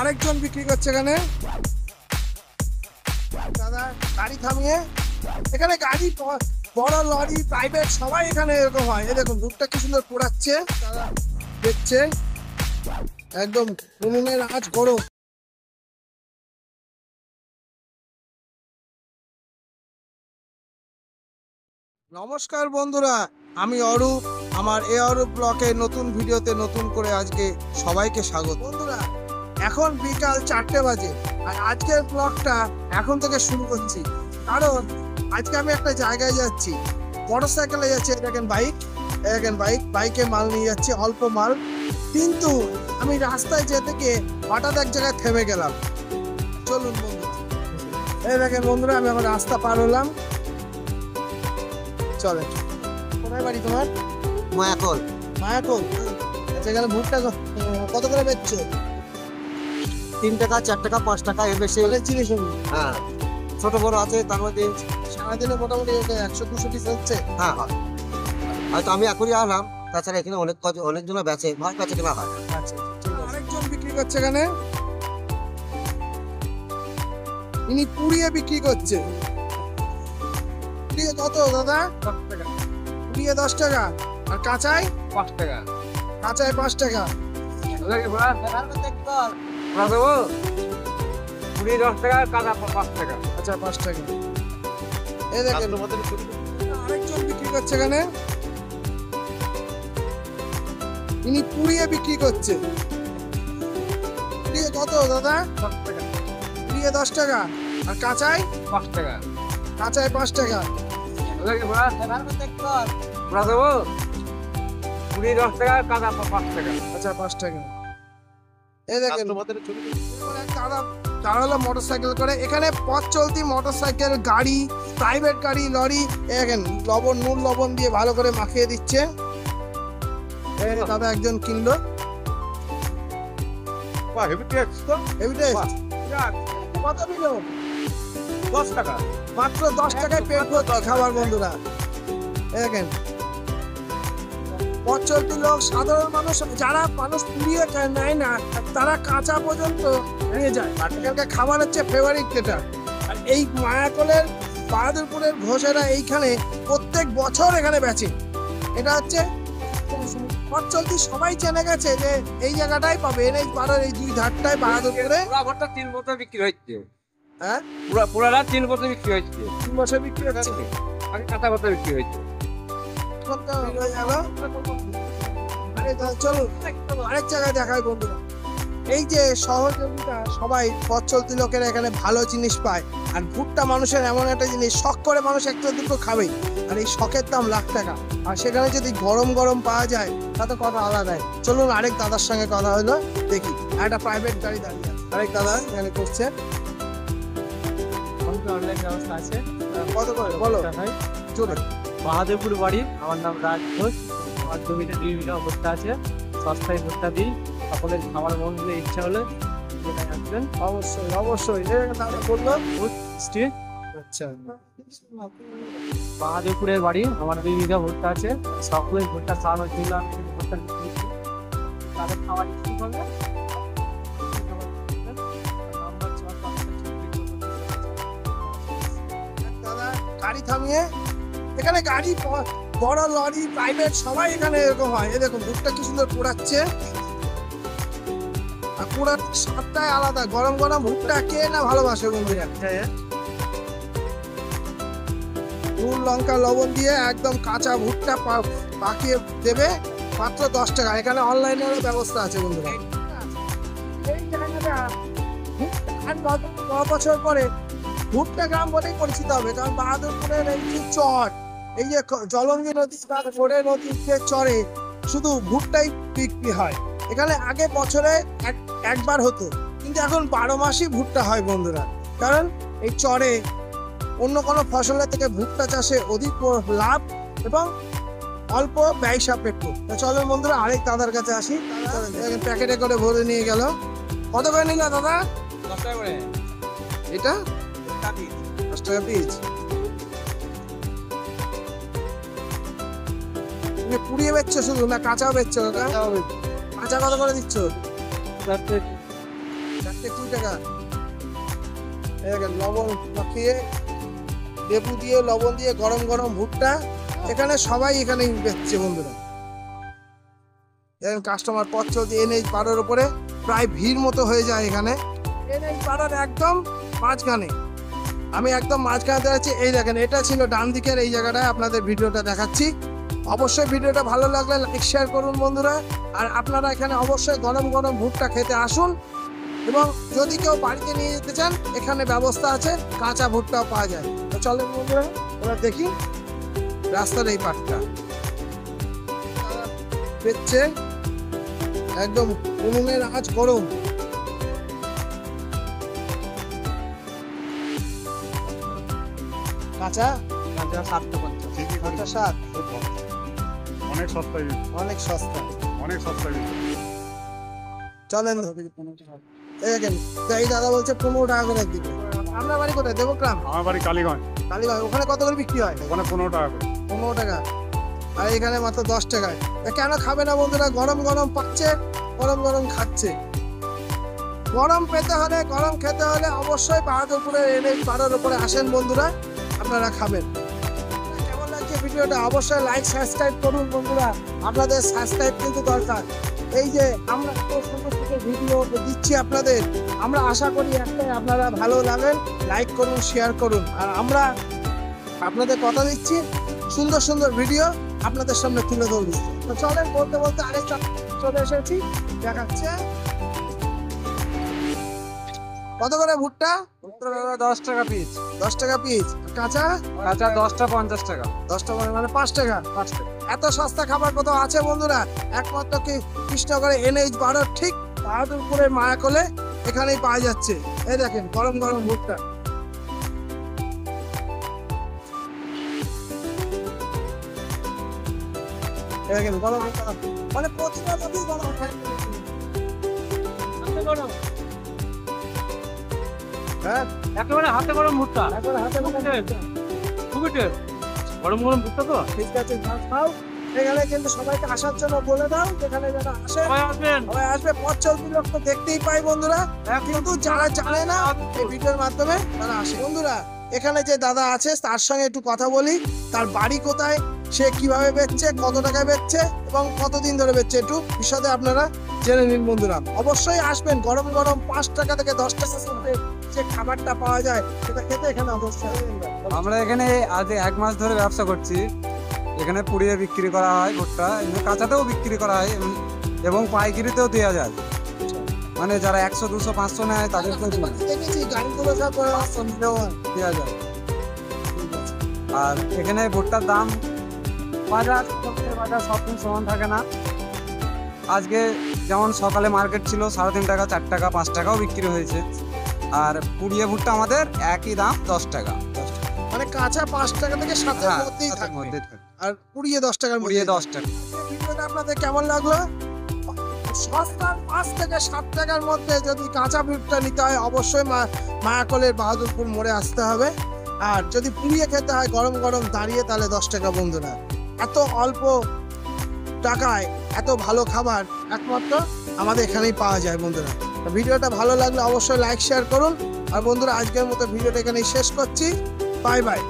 আরেকজন বিক্রি করছে এখানে দাদা গাড়ি থামিয়ে। এখানে গাড়ি বড় লরি প্রাইভেট সবাই এখানে এরকম হয়। এই দেখুন দুধটা কি সুন্দর পোড়াচ্ছে দাদা দেখছে, একদম উনুনের আঁচ গরম। নমস্কার বন্ধুরা, আমি অরূপ। আমার এ অরূপ ব্লকের নতুন ভিডিওতে নতুন করে আজকে সবাইকে স্বাগত। বন্ধুরা এখন বিকাল 4টে বাজে আর আজকের ব্লগটা এখন থেকে শুরু করছি, কারণ আজকে আমি একটা জায়গায় যাচ্ছি। মোটর সাইকেলে যাচ্ছি, দেখেন বাইকে মাল নিয়ে যাচ্ছি, অল্প মাল। কিন্তু আমি রাস্তায় যেতে গিয়ে হঠাৎ এক জায়গায় থেমে গেলাম। চলুন বন্ধুরা, এই দেখেন বন্ধুরা আমি আমার রাস্তা পার হলাম। চলে, কোথায় বাড়ি তোমার? মায়াকল। আচ্ছা, এখানে ভুট্টা কত করে বেচছো? 3 টাকা, 4 টাকা, 5 টাকা, এর বেশি জিনিস। হ্যাঁ, ছোট বড় আছে। তার মধ্যে সারাদিনে মোটামুটি 100-200 পিস হচ্ছে। হ্যাঁ হয়, হয়তো আমি এখনই আনলাম। তাছাড়া এখানে অনেকজন বেচে, ভাগ বেচে কেনা হয়। আচ্ছা, আরেকজন বিক্রি করছে এখানে, ইনি পুড়িয়ে বিক্রি করছে। পুড়িয়ে কত দাদা? 10 টাকা। পুড়িয়ে 10 টাকা আর কাঁচায় 5 টাকা। কাঁচায় 5 টাকা। পুরি 10 টাকা, কাঁচা 5 টাকা। আচ্ছা 5 টাকা। এই দেখেন আরেকজন বিক্রি করছে এখানে, ইনি পুড়িয়ে বিক্রি করছে। পুড়িয়ে কত দাদা? 10 টাকা। পুড়িয়ে 10 টাকা আর কাঁচায় 5 টাকা। কাঁচায় 5 টাকা। পুরি 10 টাকা, কাঁচা 5 টাকা। আচ্ছা 5 টাকা। এই দেখেন তারা হলো মোটর সাইকেল করে। এখানে পথ চলতি মোটর সাইকেল, গাড়ি, প্রাইভেট গাড়ি, লরি। দেখেন নুন লবণ দিয়ে ভালো করে মাখিয়ে দিচ্ছে। দাদা একজন কিনলো। কত নিল? 10 টাকা। মাত্র 10 টাকায় পেট ভর্তি খাবার বন্ধুরা। দেখেন পথ চলতি লোক, সাধারণ মানুষ, যারা মানুষ পুড়িয়ে নেয় না তারা কাঁচা পর্যন্ত নিয়ে যায়। এখানকার খাবার হচ্ছে ফেভারিট যেটা। আর এই মায়াকলের বাহাদুরপুরের ঘোষেরা এইখানে প্রত্যেক বছর এখানে বেচে। এটা হচ্ছে পথ চলতি সবাই জেনে গেছে যে এই জায়গাটাই পাবে। NH-12 এই 2 ধারটায় বাহাদুরপুরে। পুরা ঘরটা 3 বছর বিক্রি হচ্ছে। হ্যাঁ, পুরাটা 3 বছর বিক্রি হচ্ছে। 3 বছর বিক্রি হচ্ছে। আগে কাঁচা বছর বিক্রি হচ্ছে। চলো আরেক জায়গায় দেখায় বন্ধুরা। এই যে সহযোগিতা, সবাই পথ চলতি লোকেরা এখানে ভালো জিনিস পায়। আর ভুট্টা মানুষের এমন একটা জিনিস, শখ করে মানুষ একটা দুটো খাবেই। আর এই শখের দাম লাখ টাকা। আর সেখানে যদি গরম গরম পাওয়া যায় তাতে কথা আলাদাই। চলুন আরেক দাদার সঙ্গে কথা হলো, দেখি। একটা প্রাইভেট গাড়ি দাঁড়িয়ে আছে, আরেক দাদা এখানে করছে। অনলাইন ব্যবস্থা আছে। কত করে বলো? চলে বাহাদুরপুর বাড়ি, আমার নাম রাজ ঘোষ। আমার জমিতে 2 বিঘা ভুট্টা আছে। সস্তায় ভুট্টা দিই, সকলের খাবার মন দিলে ইচ্ছা হলে যেখানে আসবেন। অবশ্যই দাদা বললো। আচ্ছা, বাহাদুরপুরের বাড়ি, আমার 2 বিঘা ভুট্টা আছে। সকলের ভুট্টা খাওয়ানোর জন্য আমি ভুট্টা বিক্রি করি। তাদের খাওয়ার ইচ্ছে করলে দাদা গাড়ি থামিয়ে। এখানে গাড়ি বড় লরি প্রাইভেট সবাই এখানে এরকম হয়। এই দেখুন ভুট্টা কি সুন্দর পোড়াচ্ছে। আর পোড়ার স্বাদটাই আলাদা। গরম গরম ভুট্টা কে না ভালোবাসে বন্ধুরা। নুন লঙ্কা লবণ দিয়ে একদম কাঁচা ভুট্টা পাকিয়ে দেবে মাত্র 10 টাকা। এখানে অনলাইনেরও ব্যবস্থা আছে বন্ধুরা। এই জায়গাটা বছর পরে ভুট্টা গ্রাম বলেই পরিচিত হবে, কারণ বাহাদুরপুরের এই যে চর, এই যে জলঙ্গি নদী নদীতে চরে শুধু ভুট্টাই বিক্রি হয়। এখানে আগে বছরে একবার হতো, কিন্তু এখন 12 মাসই ভুট্টা হয় বন্ধুরা। কারণ এই চরে অন্য কোনো ফসলের থেকে ভুট্টা চাষে অধিক লাভ এবং অল্প ব্যয় সাপেক্ষ। চলো বন্ধুরা আরেক দাদার কাছে আসি। প্যাকেটে করে ভরে নিয়ে গেল। কত করে নিল দাদা? 10 টাকা করে। এটা 10 টাকা পিস। পুড়িয়ে বেচছো শুধু না কাঁচাও বেচছো? কাঁচা কত করে দিচ্ছ? চারটে 20 টাকা। এই দেখেন লবণ মাখিয়ে, লেবু দিয়ে, লবণ দিয়ে গরম গরম ভুট্টা এখানে সবাই এখানেই বেচছে বন্ধুরা। দেখেন কাস্টমার পথ চলছে NH 12 উপরে, প্রায় ভিড় মতো হয়ে যায় এখানে। NH 12 একদম মাঝখানে, আমি একদম মাঝখানে দাঁড়াচ্ছি। এই দেখেন এটা ছিল ডান দিকের এই জায়গাটায় আপনাদের ভিডিওটা দেখাচ্ছি। অবশ্যই ভিডিওটা ভালো লাগলে লাইক শেয়ার করুন বন্ধুরা। আর আপনারা এখানে অবশ্যই গরম গরম ভুট্টা খেতে আসুন, এবং যদি কেউ বাড়িতে নিয়ে যেতে চান এখানে ব্যবস্থা আছে, কাঁচা ভুট্টাও পাওয়া যায়। তো চলেন বন্ধুরা ওরা দেখি রাস্তার এই পাটটা বেচছে, একদম উনুনের আঁচ গরম। কাঁচা কাঁচা 750। কাঁচা 7, অনেক সস্তায় অনেক সস্তা। অনেক সস্তায় চলেন এই দেখেন, এই দাদা বলছে 15 টাকা করে দিবে। আপনার বাড়ি কোথায়? দেবগ্রাম? আমার বাড়ি কালীগঞ্জ, কালীগঞ্জ। ওখানে কত করে বিক্রি হয়? ওখানে 15 টাকা করে। 15 টাকা, আর এখানে মাত্র 10 টাকায়। কেন খাবে না বন্ধুরা? গরম গরম পাচ্ছে, গরম গরম খাচ্ছে। গরম পেতে হলে, গরম খেতে হলে অবশ্যই বাহাদুরপুরের NH 12 উপরে আসেন বন্ধুরা, আপনারা খাবেন। কেমন লাগছে ভিডিওটা? অবশ্যই লাইক সাবস্ক্রাইব করুন বন্ধুরা, আপনাদের সাবস্ক্রাইব কিন্তু দরকার। এই যে আমরা এত সুন্দর সুন্দর ভিডিও দিচ্ছি আপনাদের, আমরা আশা করি একটাই, আপনারা ভালো লাগেন, লাইক করুন, শেয়ার করুন। আর আমরা আপনাদের কথা দিচ্ছি, সুন্দর সুন্দর ভিডিও আপনাদের সামনে তুলে ধরবো। তো চলেন, বলতে বলতে আরেকটা চলে এসেছি, দেখাচ্ছে। কত করে ভুট্টা? 10 টাকা পিস। 10 টাকা পিস। কাঁচা? কাঁচা 10টা 50 টাকা। 10 টাকা মানে 5 টাকা। এত সস্তা খাবার কোথাও আছে বন্ধুরা? একমাত্র কি কৃষ্ণনগরে NH 12 ঠিক বাহাদুরপুরের মায়াকলে এখানেই পাওয়া যাচ্ছে। এই দেখেন গরম গরম ভুট্টা। এই দেখেন গরম ভুট্টা, মানে প্রতিটা লোকই গরম খায়। হ্যাঁ, একেবারে হাতে গরম ভুট্টা। একবারে হাতে খুবই টেস্ট। গরম গরম ভুট্টা তো। ঠিক আছে, ভাত খাও। এখানে কিন্তু সবাইকে আসার জন্য বলে দাও, যেখানে যারা আসে সবাই আসবেন। সবাই আসবে। পথ চলতি লোক তো দেখতেই পাই বন্ধুরা, কিন্তু যারা জানে না এই ভিডিওর মাধ্যমে তারা আসে। বন্ধুরা এখানে যে দাদা আছে তার সঙ্গে একটু কথা বলি, তার বাড়ি কোথায়, সে কিভাবে বেচছে, কত টাকায় বেচছে এবং কতদিন ধরে বেচছে, একটু বিশদে আপনারা জেনে নিন বন্ধুরা। অবশ্যই আসবেন, গরম গরম 5 টাকা থেকে 10 টাকার মধ্যে যে খাবারটা পাওয়া যায় সেটা খেতে এখানে অবশ্যই আসবেন। আমরা এখানে আজ 1 মাস ধরে ব্যবসা করছি। এখানে পুড়িয়ে বিক্রি করা হয় ভুট্টা, এমনি কাঁচাতেও বিক্রি করা হয় এবং পাইকারিতেও দেওয়া যায়। মানে যারা 100, 200, 500 নেয় তাদেরকে দেখেছি গাড়িগুলো সব 500 নিলেও দেওয়া যায়। আর এখানে ভুট্টার দাম বাজার সবদিন সমান থাকে না। আজকে যেমন সকালে মার্কেট ছিল 3.5 টাকা, 4 টাকা, 5 টাকাও বিক্রি হয়েছে। আর পুড়িয়ে ভুট্টা আমাদের একই দাম 10 টাকা। মানে কাঁচা 5 টাকা থেকে 7 এর মধ্যেই হাতের থাকবে, মধ্যেই থাকে। আর পুড়িয়ে 10 টাকার পুড়িয়ে মধ্যে। 10 টাকা। ভিডিওটা আপনাদের কেমন লাগলো? সস্তার 5 থেকে 7 টাকার মধ্যে যদি কাঁচা ভুট্টা নিতে হয় অবশ্যই মায়াকলের বাহাদুরপুর মোড়ে আসতে হবে। আর যদি পুড়িয়ে খেতে হয় গরম গরম দাঁড়িয়ে, তাহলে 10 টাকা বন্ধুরা। এত অল্প টাকায় এত ভালো খাবার একমাত্র আমাদের এখানেই পাওয়া যায় বন্ধুরা। তো ভিডিওটা ভালো লাগলে অবশ্যই লাইক শেয়ার করুন। আর বন্ধুরা আজকের মতো ভিডিওটা এখানেই শেষ করছি। Bye bye.